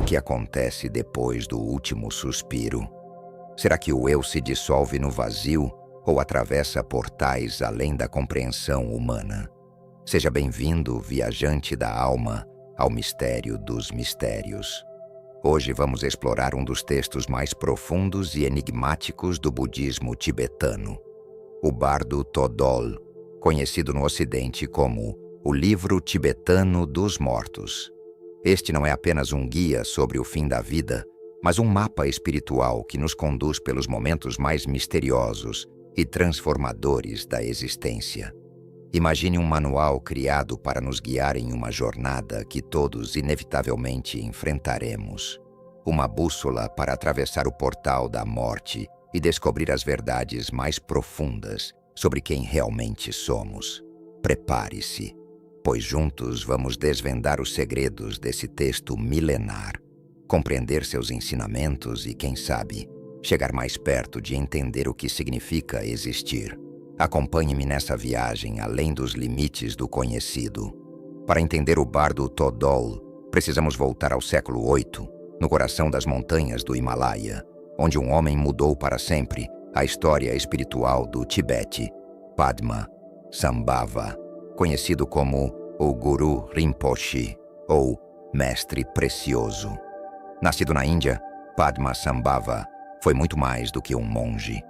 que acontece depois do último suspiro? Será que o eu se dissolve no vazio ou atravessa portais além da compreensão humana? Seja bem-vindo, viajante da alma, ao mistério dos mistérios. Hoje vamos explorar um dos textos mais profundos e enigmáticos do budismo tibetano, o Bardo Thodol, conhecido no Ocidente como o Livro Tibetano dos Mortos. Este não é apenas um guia sobre o fim da vida, mas um mapa espiritual que nos conduz pelos momentos mais misteriosos e transformadores da existência. Imagine um manual criado para nos guiar em uma jornada que todos inevitavelmente enfrentaremos. Uma bússola para atravessar o portal da morte e descobrir as verdades mais profundas sobre quem realmente somos. Prepare-se, pois juntos vamos desvendar os segredos desse texto milenar, compreender seus ensinamentos e, quem sabe, chegar mais perto de entender o que significa existir. Acompanhe-me nessa viagem além dos limites do conhecido. Para entender o Bardo Thodol, precisamos voltar ao século VIII, no coração das montanhas do Himalaia, onde um homem mudou para sempre a história espiritual do Tibete, Padma Sambhava, conhecido como o Guru Rinpoche, ou Mestre Precioso. Nascido na Índia, Padma Sambhava foi muito mais do que um monge.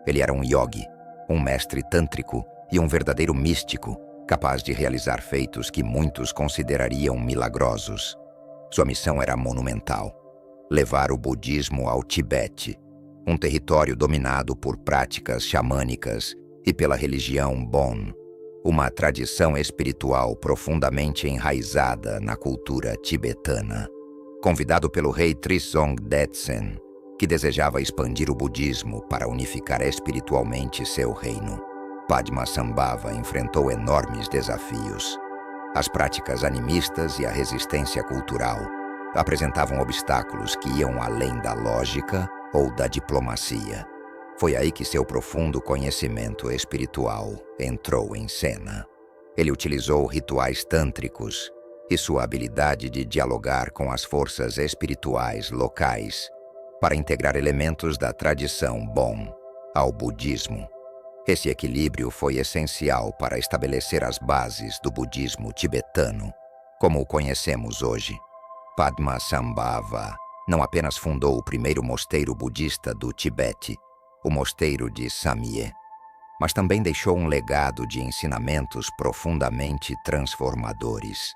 Ele era um yogi, um mestre tântrico e um verdadeiro místico, capaz de realizar feitos que muitos considerariam milagrosos. Sua missão era monumental: levar o budismo ao Tibete, um território dominado por práticas xamânicas e pela religião Bon, uma tradição espiritual profundamente enraizada na cultura tibetana. Convidado pelo rei Trisong Detsen, que desejava expandir o budismo para unificar espiritualmente seu reino, Padma Sambhava enfrentou enormes desafios. As práticas animistas e a resistência cultural apresentavam obstáculos que iam além da lógica ou da diplomacia. Foi aí que seu profundo conhecimento espiritual entrou em cena. Ele utilizou rituais tântricos e sua habilidade de dialogar com as forças espirituais locais para integrar elementos da tradição Bon ao budismo. Esse equilíbrio foi essencial para estabelecer as bases do budismo tibetano, como o conhecemos hoje. Padma Sambhava não apenas fundou o primeiro mosteiro budista do Tibete, o mosteiro de Samye, mas também deixou um legado de ensinamentos profundamente transformadores.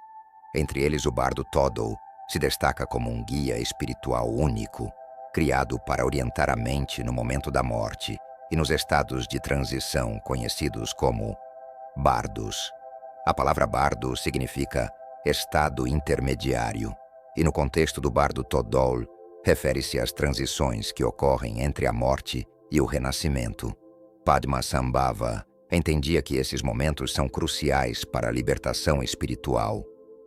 Entre eles, o Bardo Thodol se destaca como um guia espiritual único, criado para orientar a mente no momento da morte e nos estados de transição conhecidos como bardos. A palavra bardo significa estado intermediário, e no contexto do Bardo Thodol, refere-se às transições que ocorrem entre a morte e o renascimento. Padma Sambhava entendia que esses momentos são cruciais para a libertação espiritual.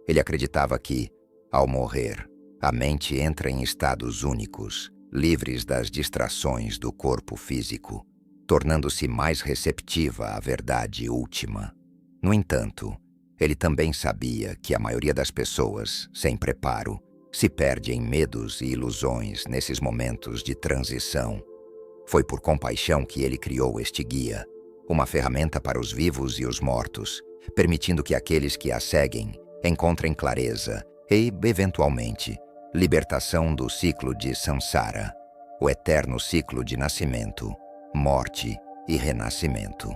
Ele acreditava que, ao morrer, a mente entra em estados únicos, livres das distrações do corpo físico, tornando-se mais receptiva à verdade última. No entanto, ele também sabia que a maioria das pessoas, sem preparo, se perde em medos e ilusões nesses momentos de transição. Foi por compaixão que ele criou este guia, uma ferramenta para os vivos e os mortos, permitindo que aqueles que a seguem encontrem clareza e, eventualmente, libertação do ciclo de samsara, o eterno ciclo de nascimento, morte e renascimento.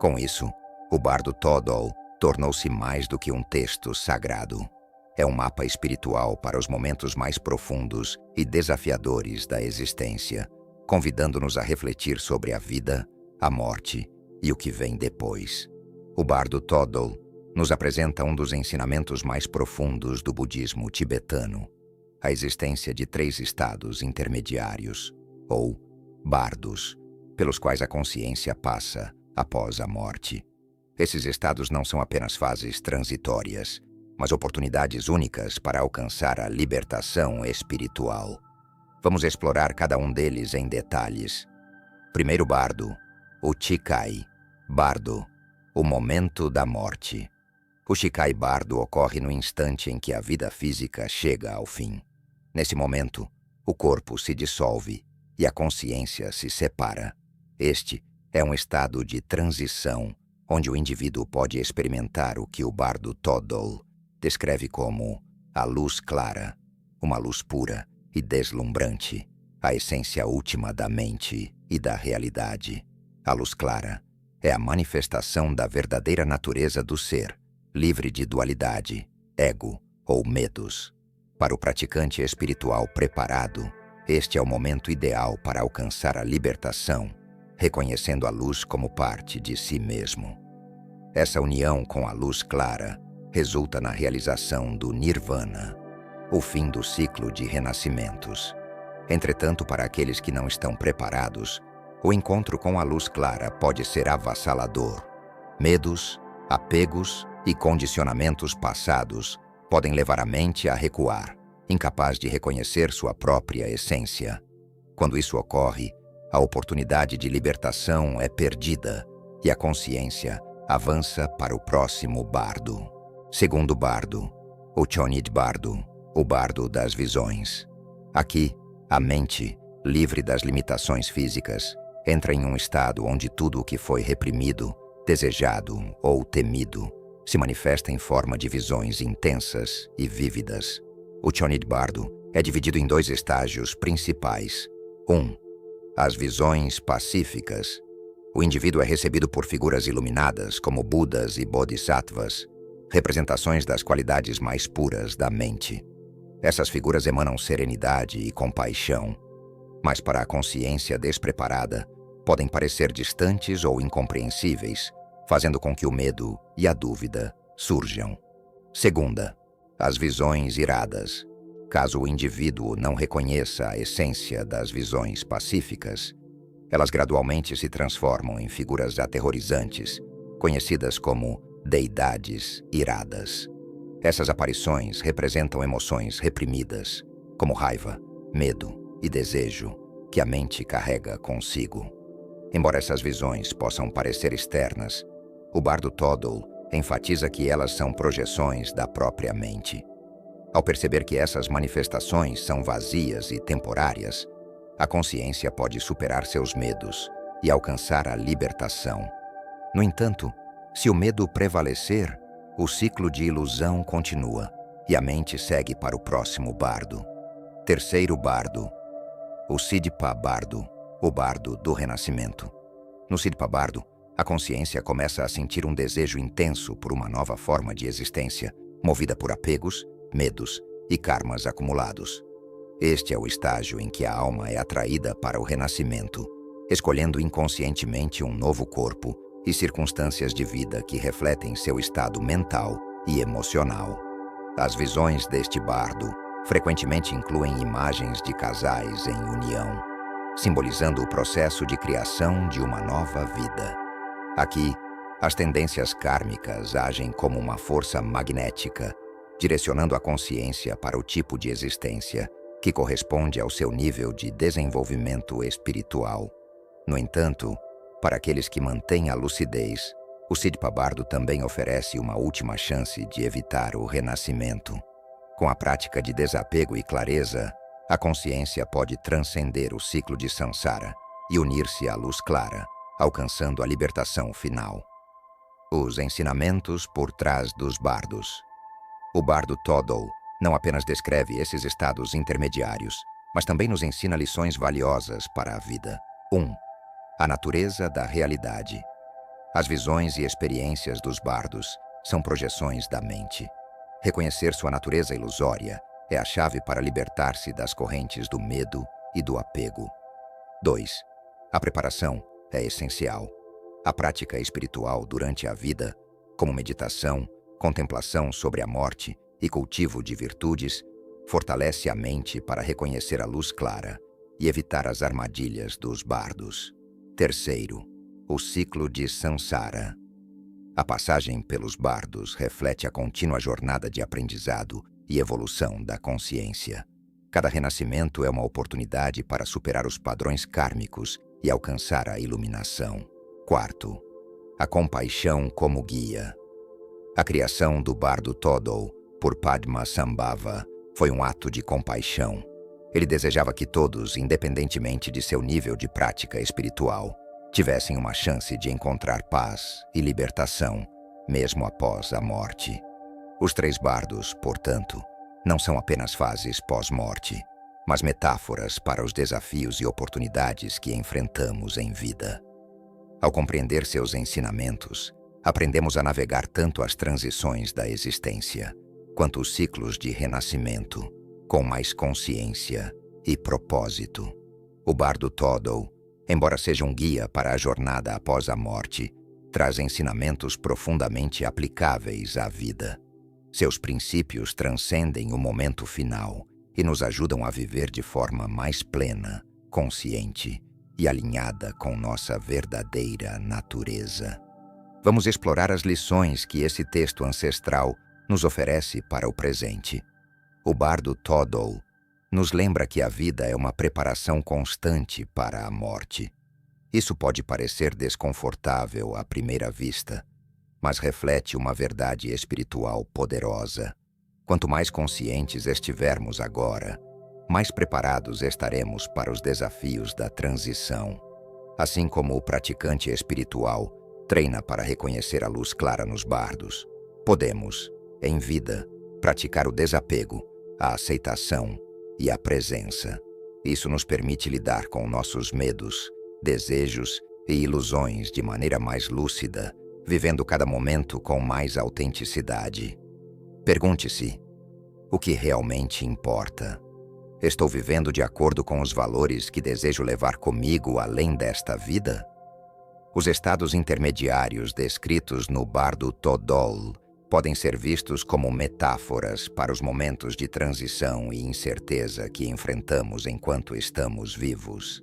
Com isso, o Bardo Thodol tornou-se mais do que um texto sagrado. É um mapa espiritual para os momentos mais profundos e desafiadores da existência, convidando-nos a refletir sobre a vida, a morte e o que vem depois. O Bardo Thodol nos apresenta um dos ensinamentos mais profundos do budismo tibetano: a existência de 3 estados intermediários, ou bardos, pelos quais a consciência passa após a morte. Esses estados não são apenas fases transitórias, mas oportunidades únicas para alcançar a libertação espiritual. Vamos explorar cada um deles em detalhes. Primeiro bardo, o Chikai. Bardo, o momento da morte. O Chikai bardo ocorre no instante em que a vida física chega ao fim. Nesse momento, o corpo se dissolve e a consciência se separa. Este é um estado de transição, onde o indivíduo pode experimentar o que o bardo Todol descreve como a luz clara, uma luz pura e deslumbrante, a essência última da mente e da realidade. A luz clara é a manifestação da verdadeira natureza do ser, livre de dualidade, ego ou medos. Para o praticante espiritual preparado, este é o momento ideal para alcançar a libertação, reconhecendo a luz como parte de si mesmo. Essa união com a luz clara resulta na realização do Nirvana, o fim do ciclo de renascimentos. Entretanto, para aqueles que não estão preparados, o encontro com a luz clara pode ser avassalador. Medos, apegos e condicionamentos passados podem levar a mente a recuar, incapaz de reconhecer sua própria essência. Quando isso ocorre, a oportunidade de libertação é perdida e a consciência avança para o próximo bardo. Segundo bardo, o Chonid Bardo, o bardo das visões. Aqui, a mente, livre das limitações físicas, entra em um estado onde tudo o que foi reprimido, desejado ou temido se manifesta em forma de visões intensas e vívidas. O Chonid Bardo é dividido em 2 estágios principais. 1. As visões pacíficas. O indivíduo é recebido por figuras iluminadas como Budas e Bodhisattvas, representações das qualidades mais puras da mente. Essas figuras emanam serenidade e compaixão, mas para a consciência despreparada, podem parecer distantes ou incompreensíveis, fazendo com que o medo e a dúvida surjam. Segunda, as visões iradas. Caso o indivíduo não reconheça a essência das visões pacíficas, elas gradualmente se transformam em figuras aterrorizantes, conhecidas como deidades iradas. Essas aparições representam emoções reprimidas, como raiva, medo e desejo, que a mente carrega consigo. Embora essas visões possam parecer externas, o bardo Todol enfatiza que elas são projeções da própria mente. Ao perceber que essas manifestações são vazias e temporárias, a consciência pode superar seus medos e alcançar a libertação. No entanto, se o medo prevalecer, o ciclo de ilusão continua e a mente segue para o próximo bardo. Terceiro bardo, o Sidpa Bardo, o bardo do renascimento. No Sidpa Bardo, a consciência começa a sentir um desejo intenso por uma nova forma de existência, movida por apegos, medos e karmas acumulados. Este é o estágio em que a alma é atraída para o renascimento, escolhendo inconscientemente um novo corpo e circunstâncias de vida que refletem seu estado mental e emocional. As visões deste bardo frequentemente incluem imagens de casais em união, simbolizando o processo de criação de uma nova vida. Aqui, as tendências kármicas agem como uma força magnética, direcionando a consciência para o tipo de existência que corresponde ao seu nível de desenvolvimento espiritual. No entanto, para aqueles que mantêm a lucidez, o Sidpa Bardo também oferece uma última chance de evitar o renascimento. Com a prática de desapego e clareza, a consciência pode transcender o ciclo de samsara e unir-se à luz clara, alcançando a libertação final. Os ensinamentos por trás dos bardos. O bardo Todol não apenas descreve esses estados intermediários, mas também nos ensina lições valiosas para a vida. 1. A natureza da realidade. As visões e experiências dos bardos são projeções da mente. Reconhecer sua natureza ilusória é a chave para libertar-se das correntes do medo e do apego. 2. A preparação é essencial. A prática espiritual durante a vida, como meditação, contemplação sobre a morte e cultivo de virtudes, fortalece a mente para reconhecer a luz clara e evitar as armadilhas dos bardos. Terceiro, o ciclo de samsara. A passagem pelos bardos reflete a contínua jornada de aprendizado e evolução da consciência. Cada renascimento é uma oportunidade para superar os padrões kármicos e alcançar a iluminação. Quarto, a compaixão como guia. A criação do bardo Todol por Padma Sambhava foi um ato de compaixão, Ele desejava que todos, independentemente de seu nível de prática espiritual, tivessem uma chance de encontrar paz e libertação, mesmo após a morte. Os três bardos, portanto, não são apenas fases pós-morte, mas metáforas para os desafios e oportunidades que enfrentamos em vida. Ao compreender seus ensinamentos, aprendemos a navegar tanto as transições da existência, quanto os ciclos de renascimento, com mais consciência e propósito. O bardo Todol, embora seja um guia para a jornada após a morte, traz ensinamentos profundamente aplicáveis à vida. Seus princípios transcendem o momento final e nos ajudam a viver de forma mais plena, consciente e alinhada com nossa verdadeira natureza. Vamos explorar as lições que esse texto ancestral nos oferece para o presente. O bardo Todol nos lembra que a vida é uma preparação constante para a morte. Isso pode parecer desconfortável à primeira vista, mas reflete uma verdade espiritual poderosa. Quanto mais conscientes estivermos agora, mais preparados estaremos para os desafios da transição. Assim como o praticante espiritual treina para reconhecer a luz clara nos bardos, podemos, em vida, praticar o desapego, a aceitação e a presença. Isso nos permite lidar com nossos medos, desejos e ilusões de maneira mais lúcida, vivendo cada momento com mais autenticidade. Pergunte-se: o que realmente importa? Estou vivendo de acordo com os valores que desejo levar comigo além desta vida? Os estados intermediários descritos no bardo Todol podem ser vistos como metáforas para os momentos de transição e incerteza que enfrentamos enquanto estamos vivos.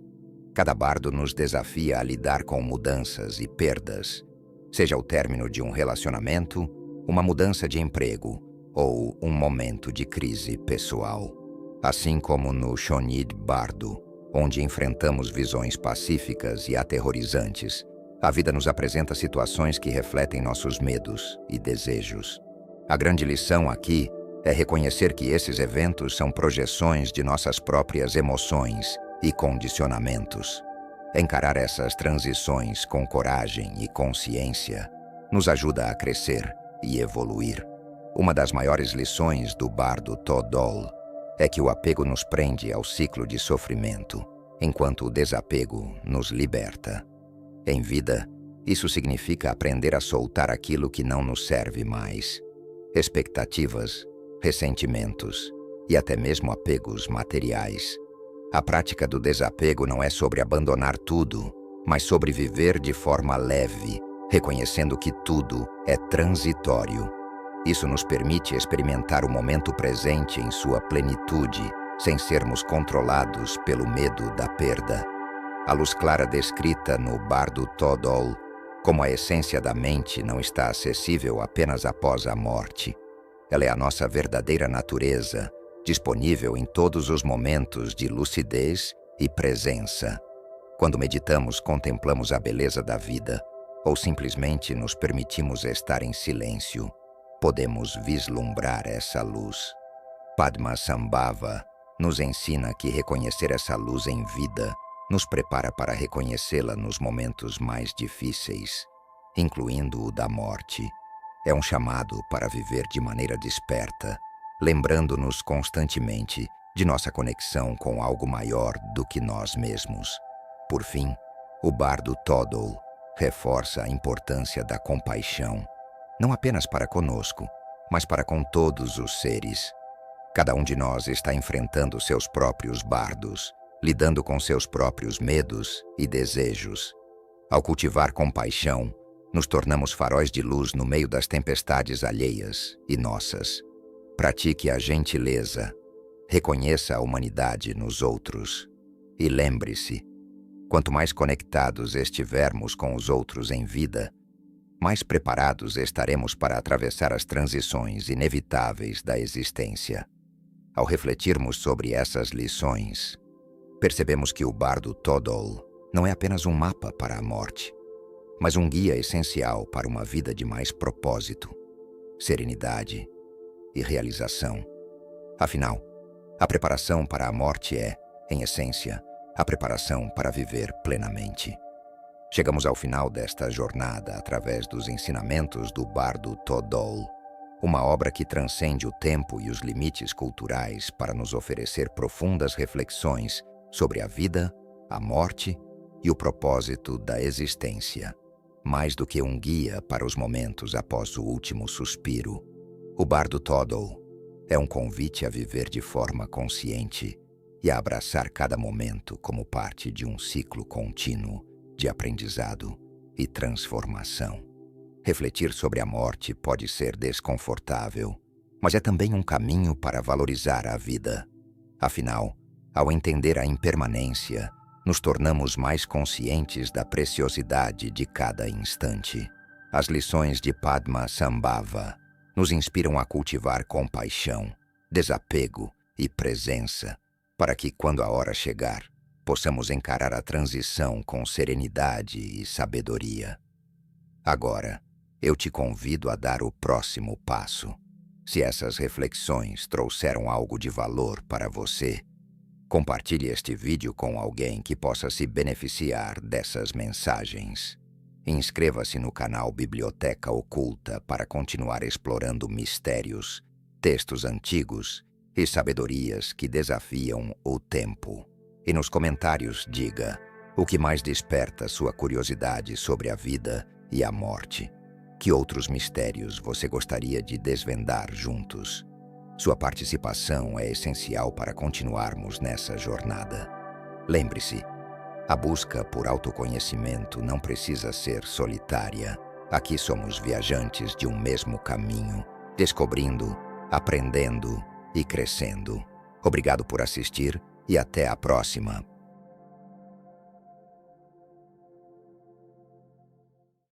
Cada bardo nos desafia a lidar com mudanças e perdas, seja o término de um relacionamento, uma mudança de emprego ou um momento de crise pessoal. Assim como no Shonid Bardo, onde enfrentamos visões pacíficas e aterrorizantes, a vida nos apresenta situações que refletem nossos medos e desejos. A grande lição aqui é reconhecer que esses eventos são projeções de nossas próprias emoções e condicionamentos. Encarar essas transições com coragem e consciência nos ajuda a crescer e evoluir. Uma das maiores lições do bardo Todol é que o apego nos prende ao ciclo de sofrimento, enquanto o desapego nos liberta. Em vida, isso significa aprender a soltar aquilo que não nos serve mais. Expectativas, ressentimentos e até mesmo apegos materiais. A prática do desapego não é sobre abandonar tudo, mas sobre viver de forma leve, reconhecendo que tudo é transitório. Isso nos permite experimentar o momento presente em sua plenitude, sem sermos controlados pelo medo da perda. A luz clara descrita no bardo Todol, como a essência da mente, não está acessível apenas após a morte. Ela é a nossa verdadeira natureza, disponível em todos os momentos de lucidez e presença. Quando meditamos, contemplamos a beleza da vida, ou simplesmente nos permitimos estar em silêncio, podemos vislumbrar essa luz. Padmasambhava nos ensina que reconhecer essa luz em vida nos prepara para reconhecê-la nos momentos mais difíceis, incluindo o da morte. É um chamado para viver de maneira desperta, lembrando-nos constantemente de nossa conexão com algo maior do que nós mesmos. Por fim, o bardo Todol reforça a importância da compaixão, não apenas para conosco, mas para com todos os seres. Cada um de nós está enfrentando seus próprios bardos, lidando com seus próprios medos e desejos. Ao cultivar compaixão, nos tornamos faróis de luz no meio das tempestades alheias e nossas. Pratique a gentileza, reconheça a humanidade nos outros e lembre-se, quanto mais conectados estivermos com os outros em vida, mais preparados estaremos para atravessar as transições inevitáveis da existência. Ao refletirmos sobre essas lições, percebemos que o bardo Todol não é apenas um mapa para a morte, mas um guia essencial para uma vida de mais propósito, serenidade e realização. Afinal, A preparação para a morte é, em essência, a preparação para viver plenamente. Chegamos ao final desta jornada através dos ensinamentos do bardo Todol, uma obra que transcende o tempo e os limites culturais para nos oferecer profundas reflexões sobre a vida, a morte e o propósito da existência. Mais do que um guia para os momentos após o último suspiro, o bardo Todol é um convite a viver de forma consciente e a abraçar cada momento como parte de um ciclo contínuo de aprendizado e transformação. Refletir sobre a morte pode ser desconfortável, mas é também um caminho para valorizar a vida. Afinal, ao entender a impermanência, nos tornamos mais conscientes da preciosidade de cada instante. As lições de Padmasambhava nos inspiram a cultivar compaixão, desapego e presença, para que, quando a hora chegar, possamos encarar a transição com serenidade e sabedoria. Agora, eu te convido a dar o próximo passo. Se essas reflexões trouxeram algo de valor para você, compartilhe este vídeo com alguém que possa se beneficiar dessas mensagens. Inscreva-se no canal Biblioteca Oculta para continuar explorando mistérios, textos antigos e sabedorias que desafiam o tempo. E nos comentários diga o que mais desperta sua curiosidade sobre a vida e a morte. Que outros mistérios você gostaria de desvendar juntos? Sua participação é essencial para continuarmos nessa jornada. Lembre-se, a busca por autoconhecimento não precisa ser solitária. Aqui somos viajantes de um mesmo caminho, descobrindo, aprendendo e crescendo. Obrigado por assistir e até a próxima.